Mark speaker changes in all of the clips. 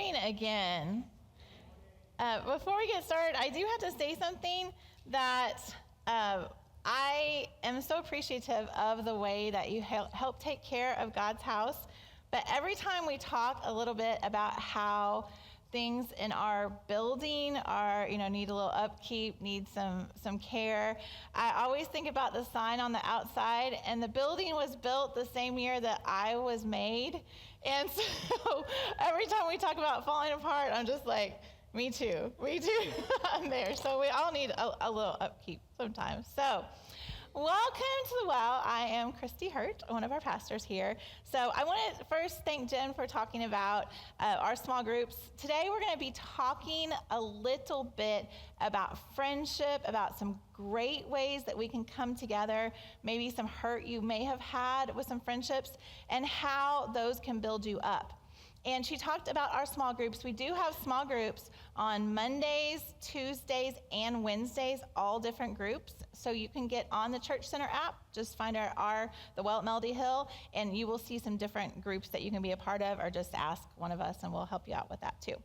Speaker 1: morning again. Before we get started, I do have to say something that I am so appreciative of the way that you help take care of God's house. But every time we talk a little bit about how things in our building need a little upkeep, need some care, I always think about the sign on the outside, and the building was built the same year that I was made. And so every time we talk about falling apart, I'm just like, me too. I'm there. So we all need a little upkeep sometimes. So welcome to The Well. I am Christy Hurt, one of our pastors here. So I want to first thank Jen for talking about our small groups. Today we're going to be talking a little bit about friendship, about some great ways that we can come together, maybe some hurt you may have had with some friendships, and how those can build you up. And she talked about our small groups. We do have small groups on Mondays, Tuesdays, and Wednesdays, all different groups. So you can get on the Church Center app, just find The Well at Melody Hill, and you will see some different groups that you can be a part of, or just ask one of us and we'll help you out with that too.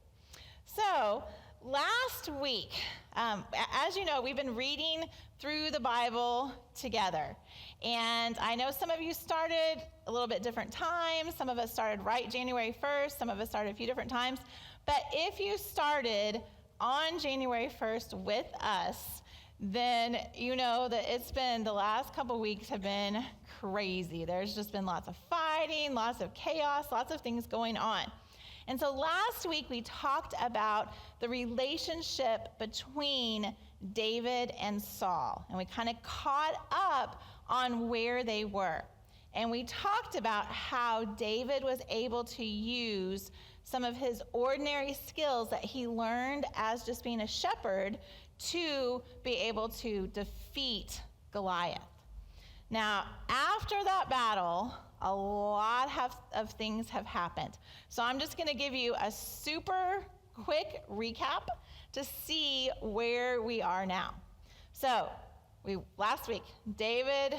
Speaker 1: So last week, as you know, we've been reading through the Bible together. And I know some of you started a little bit different times. Some of us started right January 1st. Some of us started a few different times. But if you started on January 1st with us, then you know that the last couple weeks have been crazy. There's just been lots of fighting, lots of chaos, lots of things going on. And so last week we talked about the relationship between David and Saul, and we kind of caught up on where they were. And we talked about how David was able to use some of his ordinary skills that he learned as just being a shepherd to be able to defeat Goliath. Now, after that battle, a lot of things have happened. So I'm just going to give you a super quick recap to see where we are now. So last week, David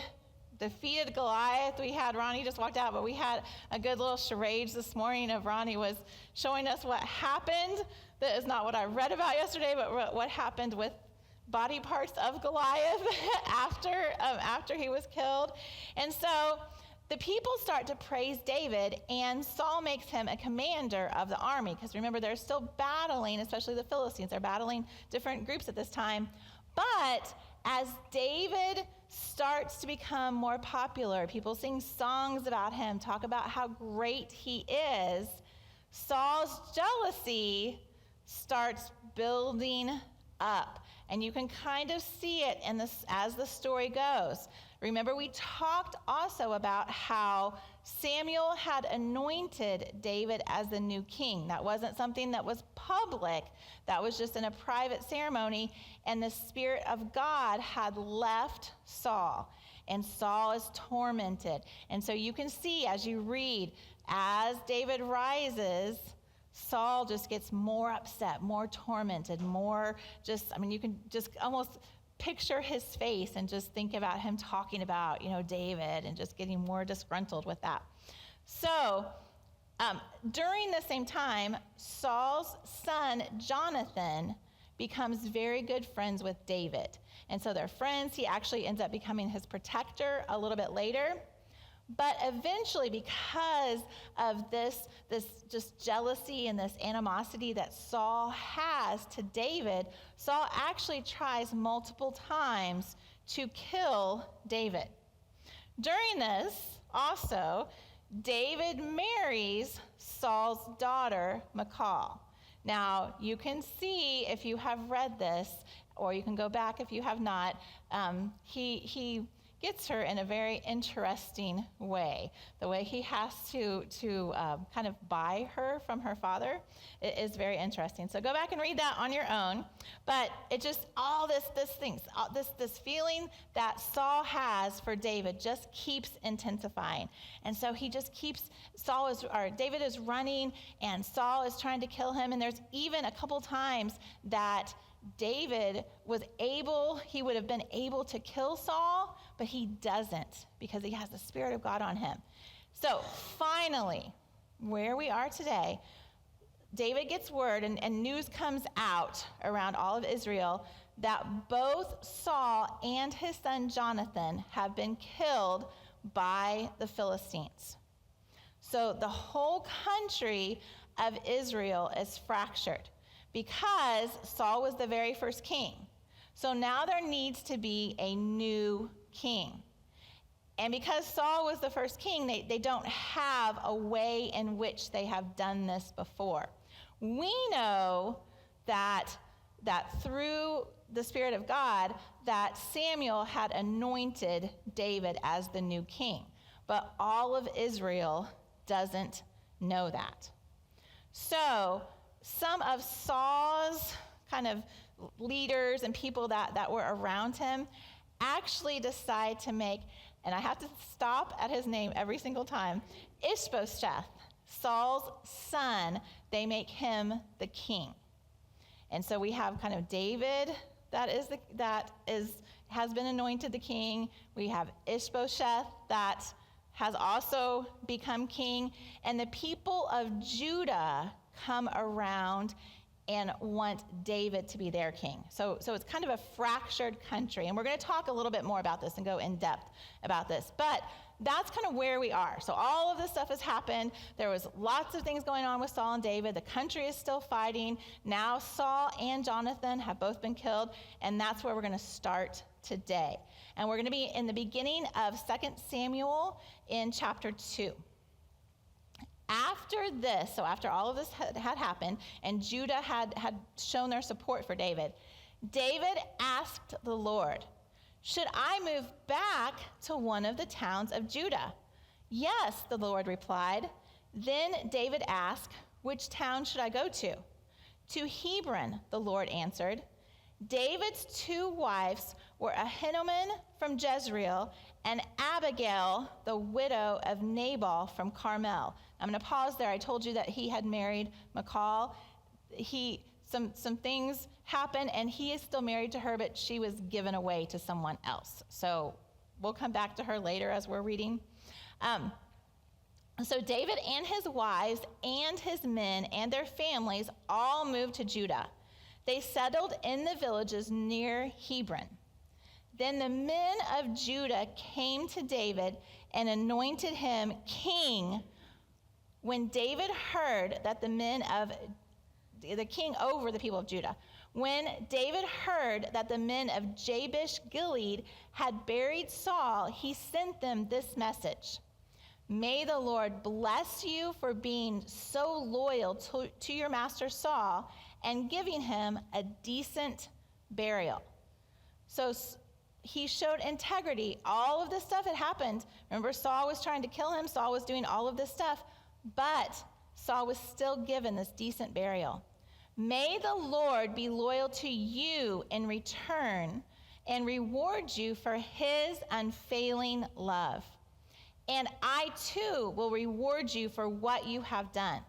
Speaker 1: defeated Goliath. Ronnie just walked out, but we had a good little charades this morning of Ronnie was showing us what happened. That is not what I read about yesterday, but what happened with body parts of Goliath after he was killed. And so the people start to praise David, and Saul makes him a commander of the army, because remember, they're still battling, especially the Philistines. They're battling different groups at this time. But as David starts to become more popular, people sing songs about him, talk about how great he is, Saul's jealousy starts building up. And you can kind of see it as the story goes. Remember, we talked also about how Samuel had anointed David as the new king. That wasn't something that was public. That was just in a private ceremony. And the Spirit of God had left Saul. And Saul is tormented. And so you can see as you read, as David rises, Saul just gets more upset, more tormented, you can just almost picture his face and just think about him talking about, David, and just getting more disgruntled with that. So during the same time, Saul's son, Jonathan, becomes very good friends with David. And so they're friends. He actually ends up becoming his protector a little bit later. But eventually, because of this just jealousy and this animosity that Saul has to David, Saul actually tries multiple times to kill David. During this, also, David marries Saul's daughter, Michal. Now, you can see if you have read this, or you can go back if you have not, he gets her in a very interesting way. The way he has to kind of buy her from her father, it is very interesting. So go back and read that on your own. But it just, all this feeling that Saul has for David just keeps intensifying. And so he just keeps, David is running and Saul is trying to kill him. And there's even a couple times that David he would have been able to kill Saul, but he doesn't because he has the Spirit of God on him. So finally, where we are today, David gets word, and news comes out around all of Israel that both Saul and his son Jonathan have been killed by the Philistines. So the whole country of Israel is fractured because Saul was the very first king. So now there needs to be a new king. And because Saul was the first king, they don't have a way in which they have done this before. We know that through the Spirit of God, that Samuel had anointed David as the new king. But all of Israel doesn't know that. So some of Saul's kind of leaders and people that were around him actually decide to make, and I have to stop at his name every single time, Ishbosheth, Saul's son, they make him the king. And so we have kind of David has been anointed the king. We have Ishbosheth that has also become king. And the people of Judah come around and want David to be their king. So it's kind of a fractured country. And we're going to talk a little bit more about this and go in depth about this. But that's kind of where we are. So all of this stuff has happened. There was lots of things going on with Saul and David. The country is still fighting. Now Saul and Jonathan have both been killed. And that's where we're going to start today. And we're going to be in the beginning of 2 Samuel in chapter 2. After this, so after all of this had happened, and Judah had shown their support for David, David asked the Lord, "Should I move back to one of the towns of Judah?" "Yes," the Lord replied. Then David asked, "Which town should I go to?" "To Hebron," the Lord answered. David's two wives were Ahinoam from Jezreel and Abigail, the widow of Nabal from Carmel. I'm going to pause there. I told you that he had married Michal. Some things happened, and he is still married to her, but she was given away to someone else. So we'll come back to her later as we're reading. So David and his wives and his men and their families all moved to Judah. They settled in the villages near Hebron. Then the men of Judah came to David and anointed him king. When David heard that the king over the people of Judah, when David heard that the men of Jabesh Gilead had buried Saul, he sent them this message: "May the Lord bless you for being so loyal to your master Saul and giving him a decent burial." So he showed integrity. All of this stuff had happened. Remember, Saul was trying to kill him. Saul was doing all of this stuff. But Saul was still given this decent burial. "May the Lord be loyal to you in return and reward you for his unfailing love. And I too will reward you for what you have done.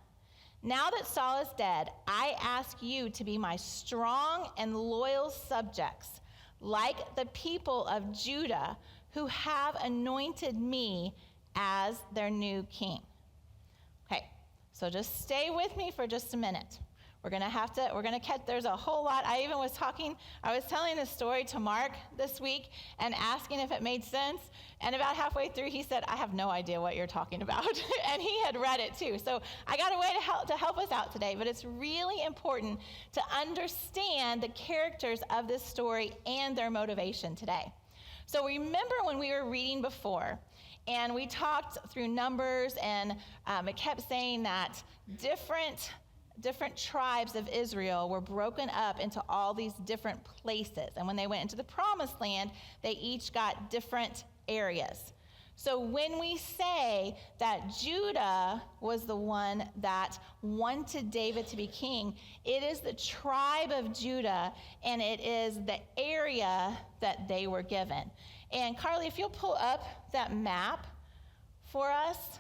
Speaker 1: Now that Saul is dead, I ask you to be my strong and loyal subjects, like the people of Judah who have anointed me as their new king." Okay, so just stay with me for just a minute. We're going to catch, there's a whole lot. I was telling this story to Mark this week and asking if it made sense. And about halfway through, he said, "I have no idea what you're talking about." And he had read it too. So I got a way to help us out today. But it's really important to understand the characters of this story and their motivation today. So remember when we were reading before, and we talked through Numbers, and it kept saying that different tribes of Israel were broken up into all these different places. And when they went into the promised land, they each got different areas. So when we say that Judah was the one that wanted David to be king, it is the tribe of Judah, and it is the area that they were given. And Carly, if you'll pull up that map for us.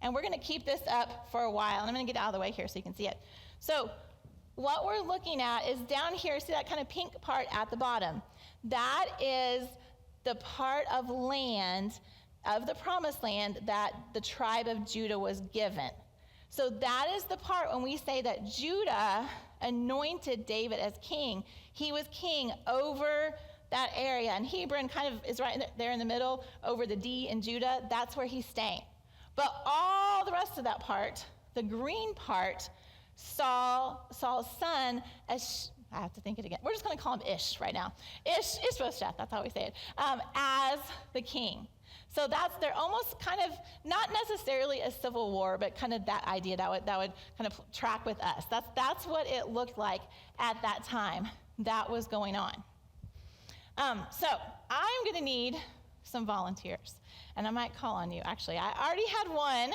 Speaker 1: And we're going to keep this up for a while. And I'm going to get out of the way here so you can see it. So what we're looking at is down here. See that kind of pink part at the bottom? That is the part of land, of the promised land, that the tribe of Judah was given. So that is the part when we say that Judah anointed David as king. He was king over that area. And Hebron kind of is right there in the middle over the D in Judah. That's where he's staying. But all the rest of that part, the green part, Saul's son, I have to think it again. We're just going to call him Ish right now. Ishbosheth, that's how we say it, as the king. So they're almost kind of, not necessarily a civil war, but kind of that idea that would kind of track with us. That's what it looked like at that time. That was going on. So I'm going to need some volunteers, and I might call on you. Actually, I already had one.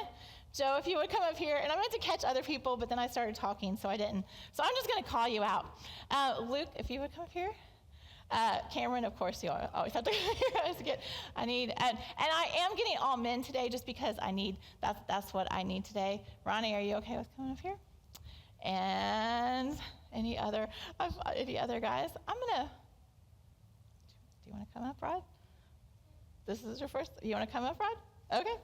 Speaker 1: Joe, if you would come up here, and I meant to catch other people, but then I started talking, so I didn't. So I'm just going to call you out. Luke, if you would come up here. Cameron, of course, you always have to come here. And I am getting all men today just because that's what I need today. Ronnie, are you okay with coming up here? And any other guys? Do you want to come up, Rod? This is your first, you want to come up, Rod? Okay.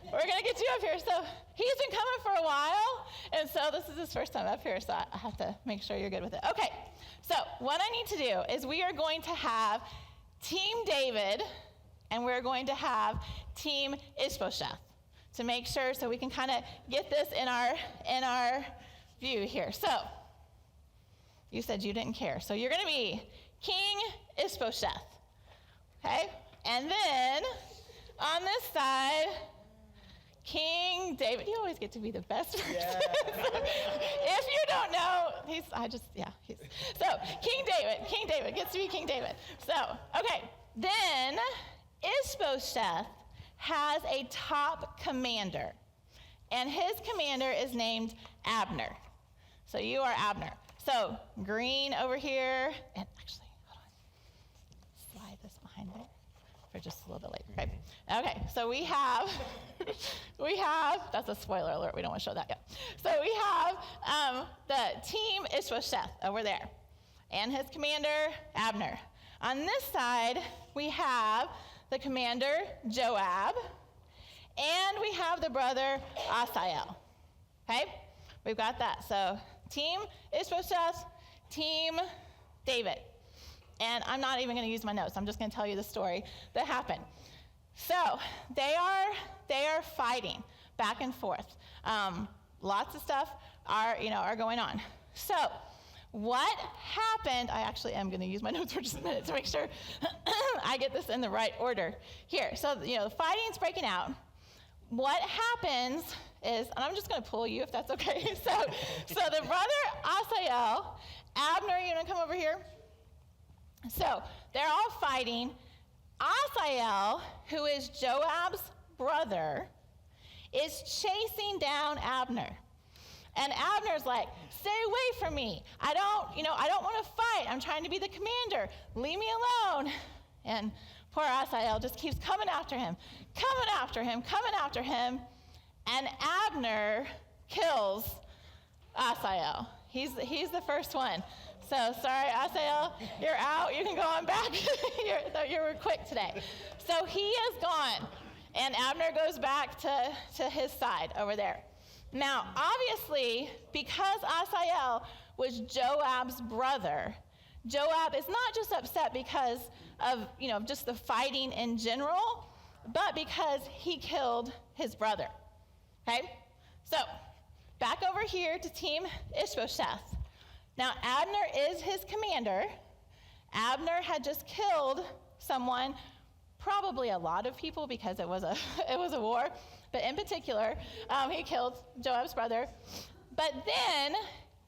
Speaker 1: We're going to get you up here. So he's been coming for a while, and so this is his first time up here, so I have to make sure you're good with it. Okay, so what I need to do is we are going to have Team David, and we're going to have Team Ishbosheth to make sure so we can kind of get this in our view here. So you said you didn't care. So you're going to be King Ishbosheth, okay? And then on this side, King David. You always get to be the best person. Yeah. If you don't know, so King David gets to be King David. So, okay, then Ishbosheth has a top commander, and his commander is named Abner. So you are Abner. So green over here, and actually, hold on, slide this behind there for just a little bit later. Okay, so we have, that's a spoiler alert, we don't want to show that yet. So we have the Team Ishbosheth over there, and his commander, Abner. On this side, we have the commander, Joab, and we have the brother, Asael. Okay, we've got that. So Team Ishbosheth, Team David. And I'm not even going to use my notes. I'm just going to tell you the story that happened. So they are fighting back and forth. Lots of stuff are going on. So what happened? I actually am going to use my notes for just a minute to make sure I get this in the right order here. So the fighting's breaking out. What happens is, and I'm just going to pull you if that's okay. So the brother Asael, Abner, you want to come over here? So they're all fighting. Asael, who is Joab's brother, is chasing down Abner. And Abner's like, stay away from me. I don't want to fight. I'm trying to be the commander. Leave me alone. And poor Asael just keeps coming after him. And Abner kills Asael. He's the first one. So sorry, Asael, you're out. You can go on back. you were quick today. So he is gone, and Abner goes back to his side over there. Now, obviously, because Asael was Joab's brother, Joab is not just upset because of just the fighting in general, but because he killed his brother. Okay, so back over here to Team Ishbosheth. Now, Abner is his commander. Abner had just killed someone, probably a lot of people because it was a war, but in particular, he killed Joab's brother. But then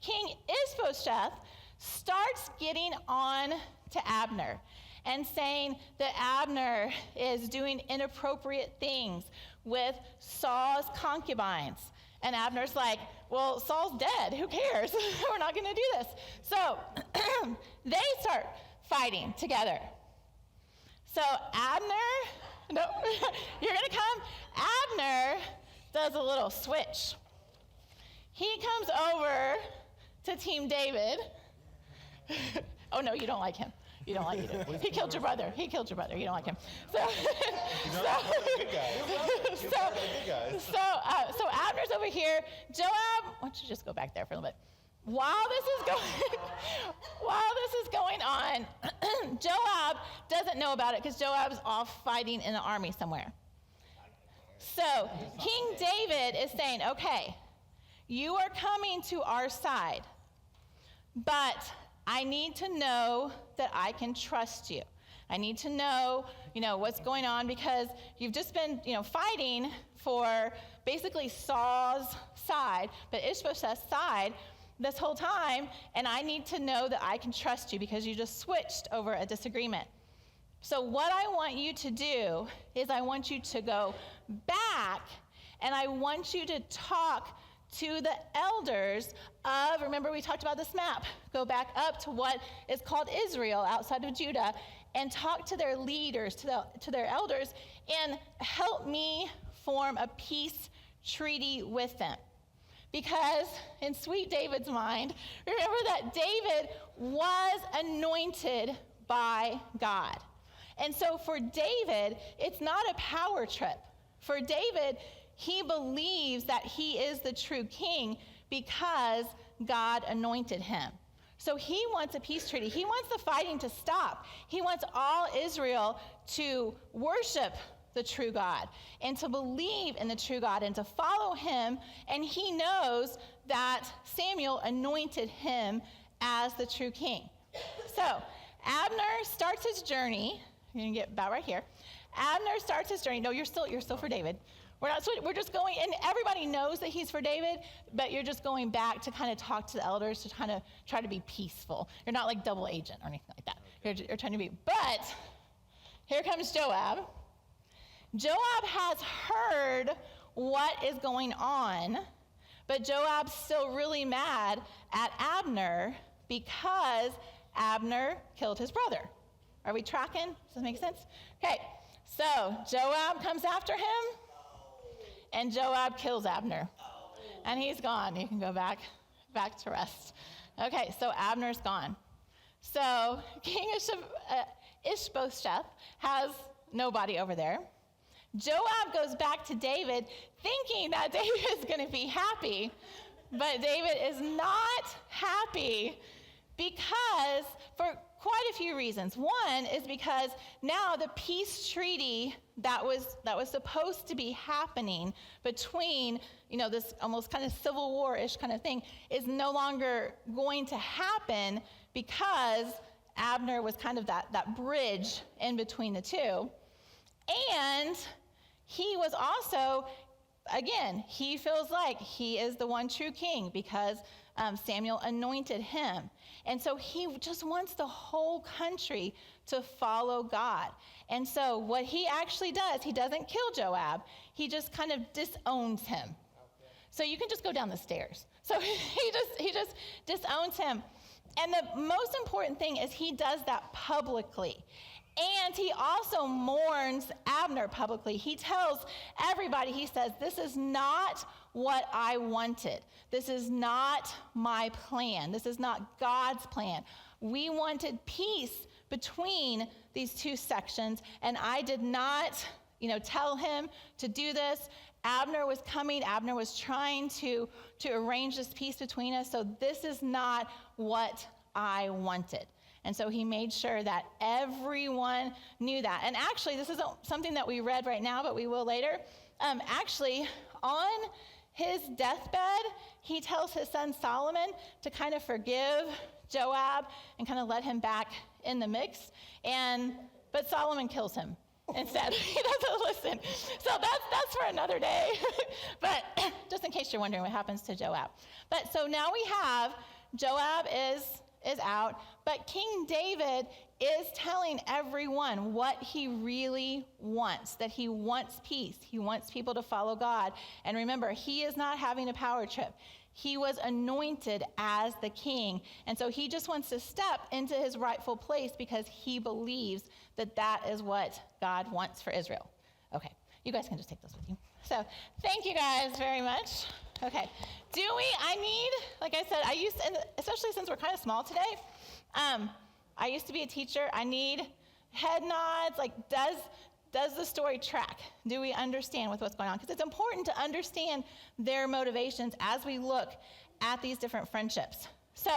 Speaker 1: King Ishbosheth starts getting on to Abner and saying that Abner is doing inappropriate things with Saul's concubines. And Abner's like, well, Saul's dead. Who cares? We're not going to do this. So they start fighting together. So Abner, no, you're going to come. Abner does a little switch. He comes over to Team David. Oh, no, you don't like him. You don't like him. He killed your brother. He killed your brother. You don't like him. So, so Abner's over here. Joab, why don't you just go back there for a little bit? While this is going on, Joab doesn't know about it because Joab's off fighting in the army somewhere. So King David is saying, okay, you are coming to our side, but I need to know that I can trust you. I need to know, what's going on because you've just been, fighting for basically Saul's side, but Ishbosheth's side this whole time, and I need to know that I can trust you because you just switched over a disagreement. So what I want you to do is I want you to go back, and I want you to talk to the elders of, remember we talked about this map, go back up to what is called Israel outside of Judah, and talk to their leaders, to their elders, and help me form a peace treaty with them. Because in sweet David's mind, remember that David was anointed by God. And so for David, it's not a power trip. For David, he believes that he is the true king because God anointed him. So he wants a peace treaty. He wants the fighting to stop. He wants all Israel to worship the true God and to believe in the true God and to follow him. And he knows that Samuel anointed him as the true king. So Abner starts his journey. You're going to get about right here. Abner starts his journey. No, you're still for David. We're just going, and everybody knows that he's for David, but you're just going back to kind of talk to the elders to kind of try to be peaceful. You're not like double agent or anything like that. You're trying to be, but here comes Joab. Joab has heard what is going on, but Joab's still really mad at Abner because Abner killed his brother. Are we tracking? Does this make sense? Okay, so Joab comes after him, and Joab kills Abner. And he's gone. You can go back to rest. Okay, so Abner's gone. So King Ishbosheth has nobody over there. Joab goes back to David thinking that David is going to be happy, but David is not happy because for quite a few reasons. One is because now the peace treaty that was supposed to be happening between, this almost kind of civil war-ish kind of thing is no longer going to happen because Abner was kind of that bridge in between the two. And he was also, again, he feels like he is the one true king because Samuel anointed him. And so he just wants the whole country to follow God. And so what he actually does, he doesn't kill Joab. He just kind of disowns him. Okay. So you can just go down the stairs. So he just disowns him. And the most important thing is he does that publicly. And he also mourns Abner publicly. He tells everybody, he says, this is not what I wanted. This is not my plan. This is not God's plan. We wanted peace between these two sections, and I did not, tell him to do this. Abner was coming. Abner was trying to arrange this peace between us, so this is not what I wanted. And so he made sure that everyone knew that. And actually, this isn't something that we read right now, but we will later. Actually, on his deathbed, he tells his son Solomon to kind of forgive Joab and kind of let him back in the mix. But Solomon kills him instead. He doesn't listen. So that's for another day. But just in case you're wondering what happens to Joab. But so now we have Joab is out, but King David is telling everyone what he really wants, that he wants peace. He wants people to follow God. And remember, he is not having a power trip. He was anointed as the king. And so he just wants to step into his rightful place because he believes that that is what God wants for Israel. Okay, you guys can just take this with you. So thank you guys very much. Okay, like I said, especially since we're kind of small today, I used to be a teacher. I need head nods. Like, does the story track? Do we understand with what's going on? Because it's important to understand their motivations as we look at these different friendships. So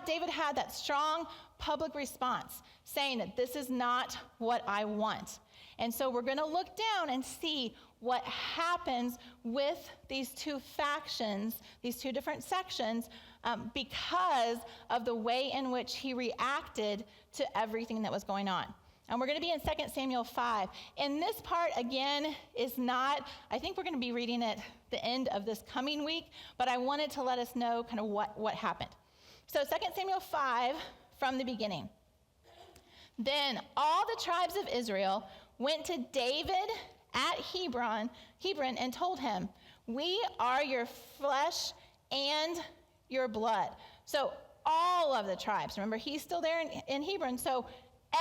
Speaker 1: David had that strong public response saying that this is not what I want. And so we're going to look down and see what happens with these two factions, these two different sections, because of the way in which he reacted to everything that was going on. And we're going to be in 2 Samuel 5. And this part, again, is not, I think we're going to be reading it the end of this coming week, but I wanted to let us know kind of what happened. So 2 Samuel 5, from the beginning. Then all the tribes of Israel went to David at Hebron and told him, "We are your flesh and your blood." So all of the tribes, remember he's still there in Hebron, so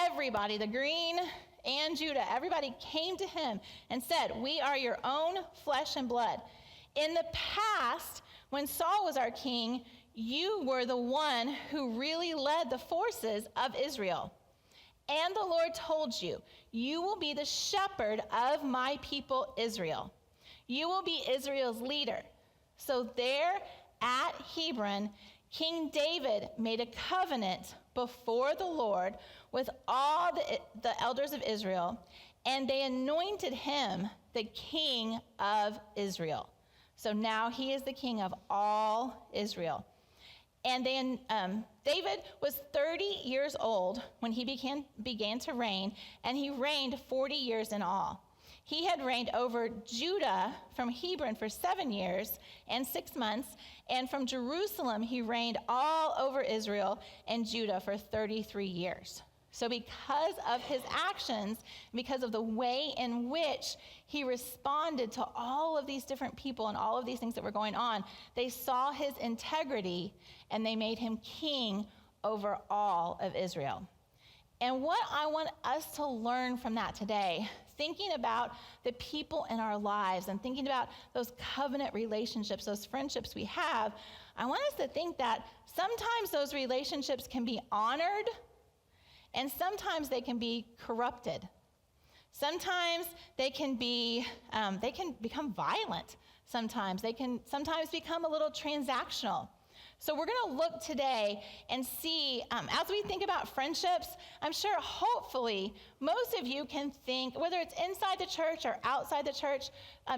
Speaker 1: everybody, the green and Judah, everybody came to him and said, "We are your own flesh and blood. In the past, when Saul was our king, you were the one who really led the forces of Israel. And the Lord told you, you will be the shepherd of my people Israel. You will be Israel's leader." So there at Hebron, King David made a covenant before the Lord with all the elders of Israel, and they anointed him the king of Israel. So now he is the king of all Israel. And then David was 30 years old when he began to reign, and he reigned 40 years in all. He had reigned over Judah from Hebron for 7 years and 6 months, and from Jerusalem he reigned all over Israel and Judah for 33 years. So because of his actions, because of the way in which he responded to all of these different people and all of these things that were going on, they saw his integrity and they made him king over all of Israel. And what I want us to learn from that today, thinking about the people in our lives and thinking about those covenant relationships, those friendships we have, I want us to think that sometimes those relationships can be honored, and sometimes they can be corrupted. Sometimes they can become violent. Sometimes they can become a little transactional. So we're going to look today and see, as we think about friendships, I'm sure hopefully most of you can think, whether it's inside the church or outside the church,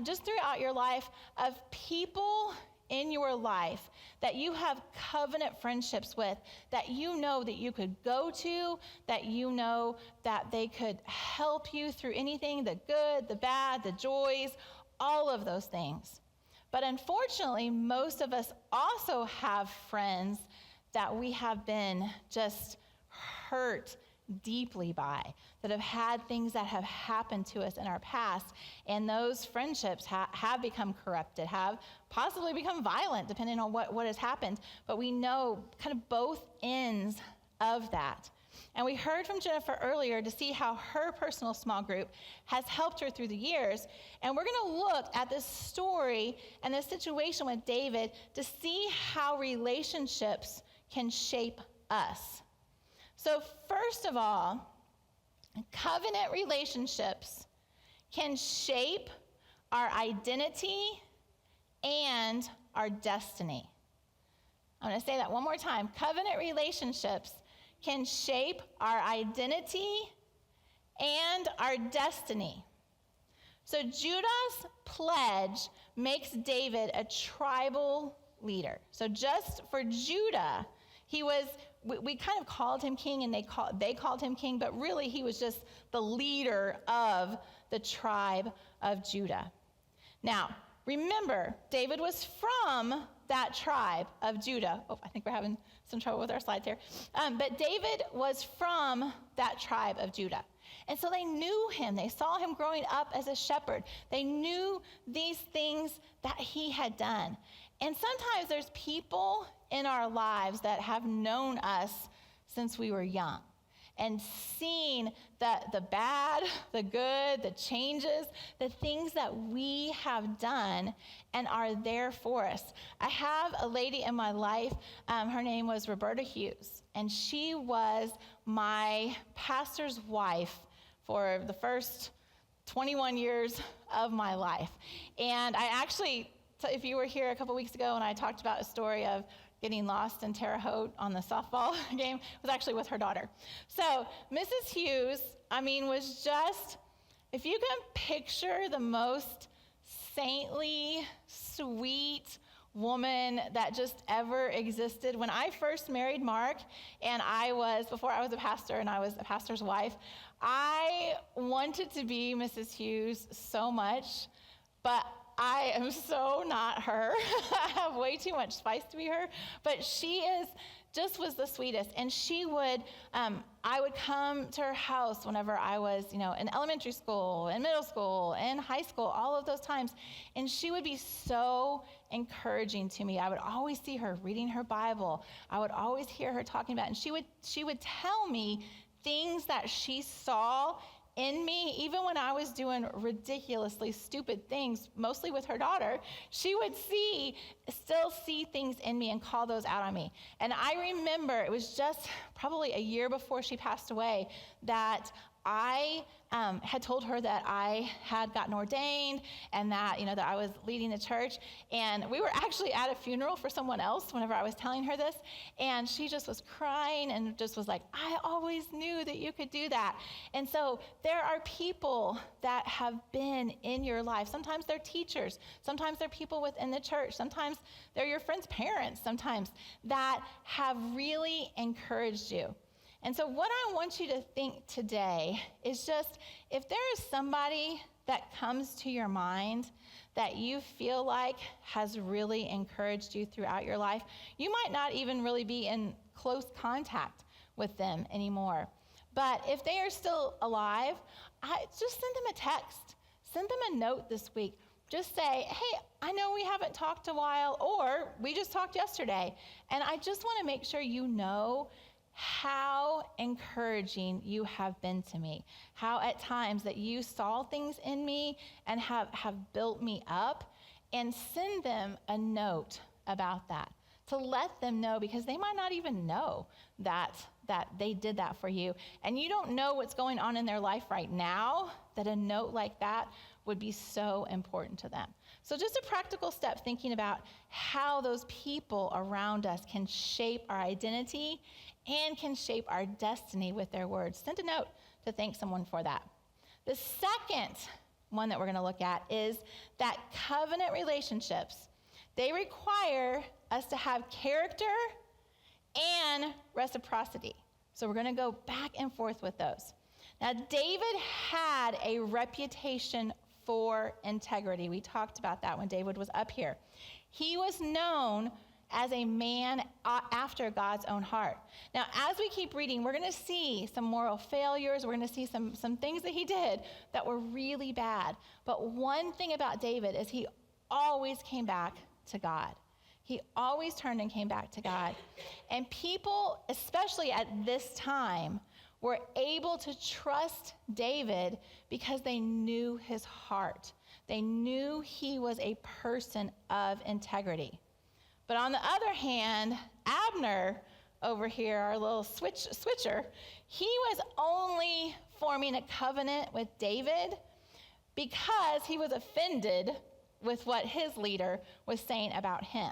Speaker 1: just throughout your life, of people in your life that you have covenant friendships with, that you know that you could go to, that you know that they could help you through anything, the good, the bad, the joys, all of those things. But unfortunately, most of us also have friends that we have been just hurt deeply by, that have had things that have happened to us in our past, and those friendships have become corrupted, have possibly become violent, depending on what has happened. But we know kind of both ends of that. And we heard from Jennifer earlier to see how her personal small group has helped her through the years. And we're going to look at this story and this situation with David to see how relationships can shape us. So first of all, covenant relationships can shape our identity and our destiny. I'm going to say that one more time. Covenant relationships can shape our identity and our destiny. So Judah's pledge makes David a tribal leader. So just for Judah, we kind of called him king, and they called him king, but really he was just the leader of the tribe of Judah. Now, remember, David was from that tribe of Judah. Oh, I think we're having some trouble with our slides here. But David was from that tribe of Judah. And so they knew him. They saw him growing up as a shepherd. They knew these things that he had done. And sometimes there's people in our lives that have known us since we were young. and seen the bad, the good, the changes, the things that we have done and are there for us. I have a lady in my life, her name was Roberta Hughes, and she was my pastor's wife for the first 21 years of my life. And I actually, if you were here a couple weeks ago and I talked about a story of getting lost in Terre Haute on the softball game, was actually with her daughter. So Mrs. Hughes, was just, if you can picture the most saintly, sweet woman that just ever existed. When I first married Mark, and before I was a pastor and I was a pastor's wife, I wanted to be Mrs. Hughes so much, but I am so not her. I have way too much spice to be her, but she was the sweetest. And she would, I would come to her house whenever I was, in elementary school, in middle school, in high school, all of those times. And she would be so encouraging to me. I would always see her reading her Bible. I would always hear her talking about it. And she would tell me things that she saw in me, even when I was doing ridiculously stupid things, mostly with her daughter. She would still see things in me and call those out on me. And I remember it was just probably a year before she passed away that I had told her that I had gotten ordained and that, that I was leading the church. And we were actually at a funeral for someone else whenever I was telling her this. And she just was crying and just was like, I always knew that you could do that. And so there are people that have been in your life. Sometimes they're teachers. Sometimes they're people within the church. Sometimes they're your friend's parents, sometimes, that have really encouraged you. And so what I want you to think today is just, if there is somebody that comes to your mind that you feel like has really encouraged you throughout your life, you might not even really be in close contact with them anymore. But if they are still alive, just send them a text. Send them a note this week. Just say, hey, I know we haven't talked a while, or we just talked yesterday, and I just want to make sure you know how encouraging you have been to me, how at times that you saw things in me and have built me up, and send them a note about that to let them know, because they might not even know that they did that for you. And you don't know what's going on in their life right now, that a note like that would be so important to them. So just a practical step, thinking about how those people around us can shape our identity and can shape our destiny with their words. Send a note to thank someone for that. The second one that we're going to look at is that covenant relationships, they require us to have character and reciprocity. So we're going to go back and forth with those. Now, David had a reputation for integrity. We talked about that when David was up here. He was known as a man after God's own heart. Now, as we keep reading, we're going to see some moral failures. We're going to see some things that he did that were really bad. But one thing about David is he always came back to God. He always turned and came back to God. And people, especially at this time, were able to trust David because they knew his heart. They knew he was a person of integrity. But on the other hand, Abner over here, our little switcher, he was only forming a covenant with David because he was offended with what his leader was saying about him.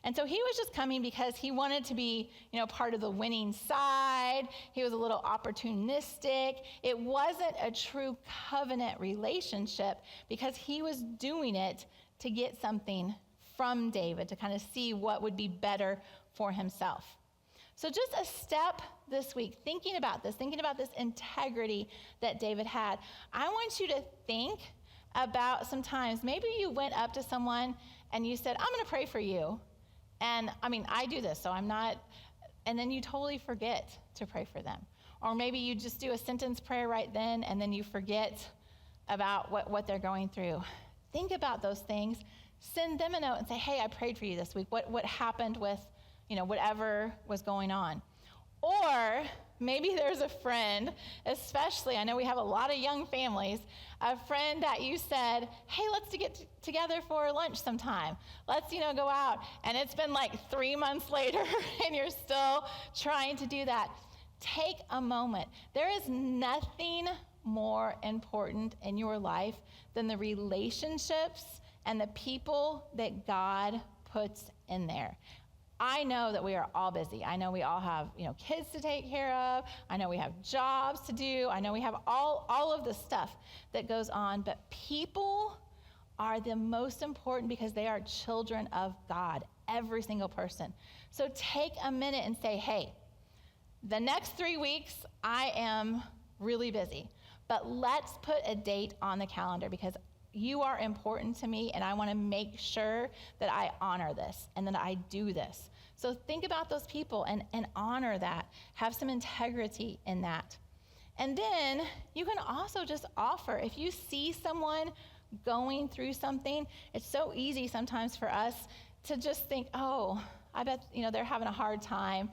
Speaker 1: And so he was just coming because he wanted to be, part of the winning side. He was a little opportunistic. It wasn't a true covenant relationship because he was doing it to get something from David, to kind of see what would be better for himself. So just a step this week, thinking about this integrity that David had. I want you to think about sometimes maybe you went up to someone and you said, I'm going to pray for you. And I do this, so I'm not, and then you totally forget to pray for them. Or maybe you just do a sentence prayer right then, and then you forget about what they're going through. Think about those things. Send them a note and say, hey, I prayed for you this week. What happened with, whatever was going on. Or maybe there's a friend, especially, I know we have a lot of young families, a friend that you said, hey, let's get together for lunch sometime. Let's, go out. And it's been like 3 months later and you're still trying to do that. Take a moment. There is nothing more important in your life than the relationships and the people that God puts in there. I know that we are all busy. I know we all have, kids to take care of. I know we have jobs to do. I know we have all of the stuff that goes on, but people are the most important because they are children of God, every single person. So take a minute and say, hey, the next 3 weeks, I am really busy, but let's put a date on the calendar because you are important to me, and I want to make sure that I honor this and that I do this. So think about those people and honor that. Have some integrity in that. And then you can also just offer. If you see someone going through something, it's so easy sometimes for us to just think, oh, I bet they're having a hard time,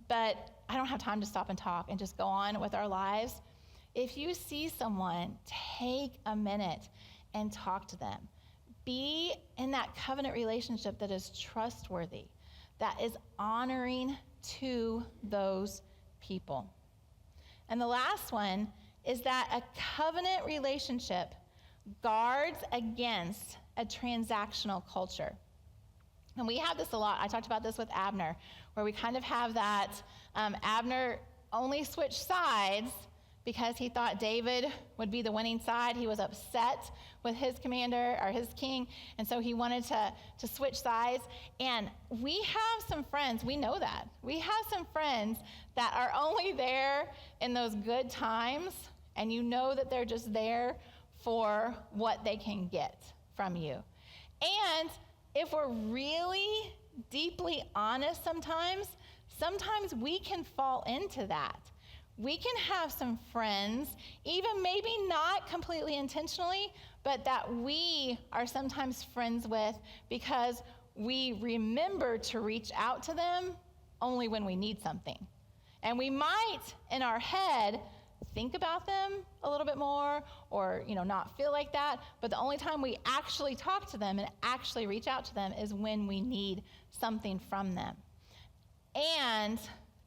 Speaker 1: but I don't have time to stop and talk and just go on with our lives. If you see someone, take a minute and talk to them. Be in that covenant relationship that is trustworthy, that is honoring to those people. And the last one is that a covenant relationship guards against a transactional culture. And we have this a lot. I talked about this with Abner, where we kind of have that Abner only switched sides because he thought David would be the winning side. He was upset with his commander or his king, and so he wanted to switch sides. And we have some friends, we know that. We have some friends that are only there in those good times, and you know that they're just there for what they can get from you. And if we're really deeply honest sometimes we can fall into that. We can have some friends, even maybe not completely intentionally, but that we are sometimes friends with because we remember to reach out to them only when we need something. And we might, in our head, think about them a little bit more or, not feel like that, but the only time we actually talk to them and actually reach out to them is when we need something from them. And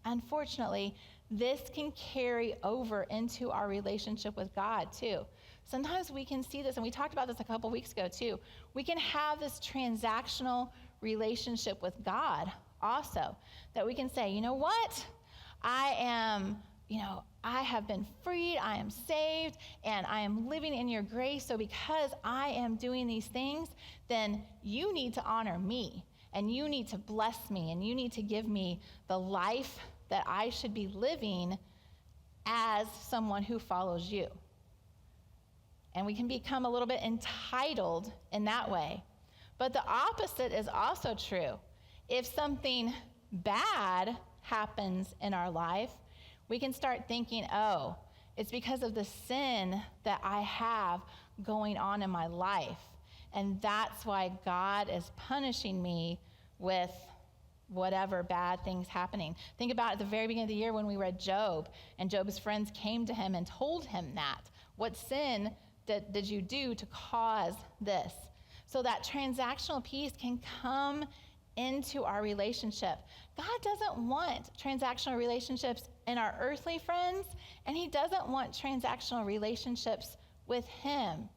Speaker 1: unfortunately, this can carry over into our relationship with God too. Sometimes we can see this, and we talked about this a couple weeks ago too. We can have this transactional relationship with God also, that we can say, you know what? I have been freed, I am saved, and I am living in your grace. So because I am doing these things, then you need to honor me, and you need to bless me, and you need to give me the life that I should be living as someone who follows you. And we can become a little bit entitled in that way. But the opposite is also true. If something bad happens in our life, we can start thinking, oh, it's because of the sin that I have going on in my life. And that's why God is punishing me with whatever bad things happening. Think about at the very beginning of the year when we read Job, and Job's friends came to him and told him that. What sin did you do to cause this? So that transactional piece can come into our relationship. God doesn't want transactional relationships in our earthly friends, and he doesn't want transactional relationships with him.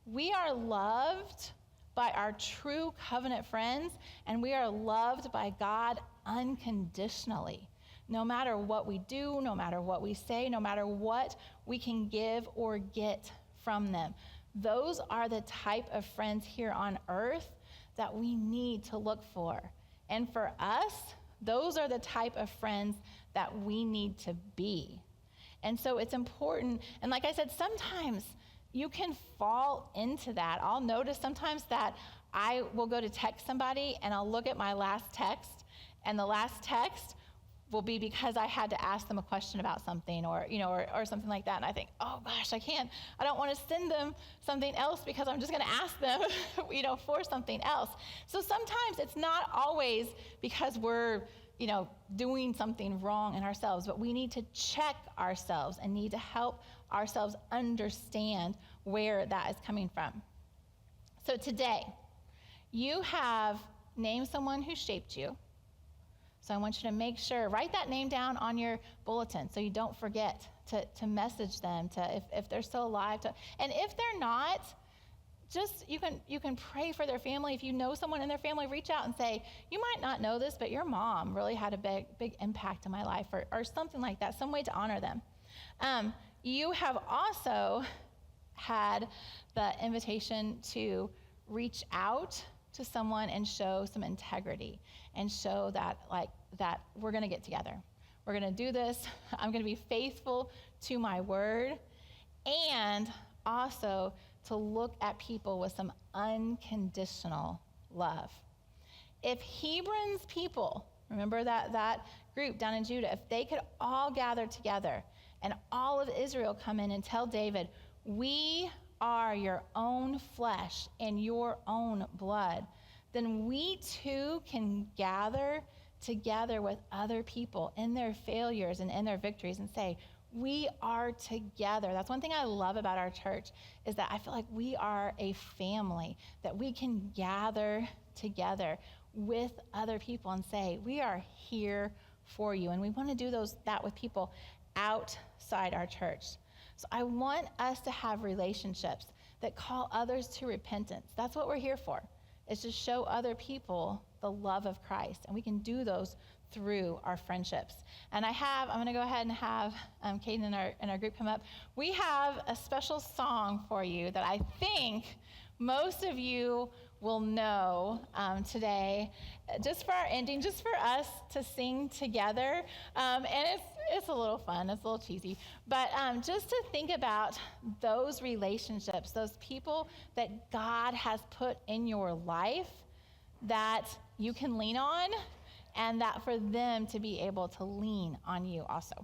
Speaker 1: We are loved by our true covenant friends, and we are loved by God unconditionally. No matter what we do, no matter what we say, no matter what we can give or get from them. Those are the type of friends here on earth that we need to look for. And for us, those are the type of friends that we need to be. And so it's important, and like I said, sometimes you can fall into that. I'll notice sometimes that I will go to text somebody and I'll look at my last text, and the last text will be because I had to ask them a question about something or something like that. And I think, oh gosh, I don't want to send them something else because I'm just going to ask them, for something else. So sometimes it's not always because we're, doing something wrong in ourselves, but we need to check ourselves and need to help ourselves understand where that is coming from. So today, you have named someone who shaped you. So I want you to make sure, write that name down on your bulletin so you don't forget to message them, if they're still alive. And if they're not, just you can pray for their family. If you know someone in their family, reach out and say, you might not know this, but your mom really had a big impact in my life, or something like that, some way to honor them. You have also had the invitation to reach out to someone and show some integrity and show that we're going to get together. We're going to do this. I'm going to be faithful to my word, and also to look at people with some unconditional love. If Hebron's people, remember that group down in Judah, if they could all gather together and all of Israel come in and tell David, we are your own flesh and your own blood, then we too can gather together with other people in their failures and in their victories and say, we are together. That's one thing I love about our church, is that I feel like we are a family, that we can gather together with other people and say, we are here for you. And we want to do that with people outside our church. So I want us to have relationships that call others to repentance. That's what we're here for, is to show other people the love of Christ. And we can do those through our friendships. And I'm going to go ahead and have Caden and our group come up. We have a special song for you that I think most of you will know today, just for our ending, just for us to sing together. And it's a little fun, it's a little cheesy, but just to think about those relationships, those people that God has put in your life that you can lean on, and that for them to be able to lean on you also.